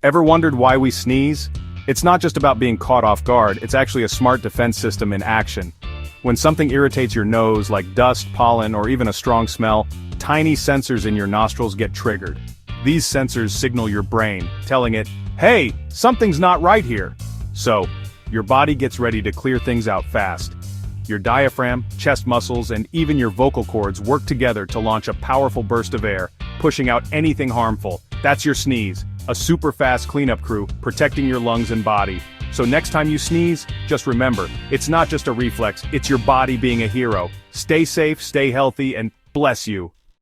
Ever wondered why we sneeze? It's not just about being caught off guard, it's actually a smart defense system in action. When something irritates your nose, like dust, pollen, or even a strong smell, tiny sensors in your nostrils get triggered. These sensors signal your brain, telling it, "Hey, something's not right here." So, your body gets ready to clear things out fast. Your diaphragm, chest muscles, and even your vocal cords work together to launch a powerful burst of air, pushing out anything harmful. That's your sneeze, a super fast cleanup crew protecting your lungs and body. So next time you sneeze, just remember, it's not just a reflex, it's your body being a hero. Stay safe, stay healthy, and bless you.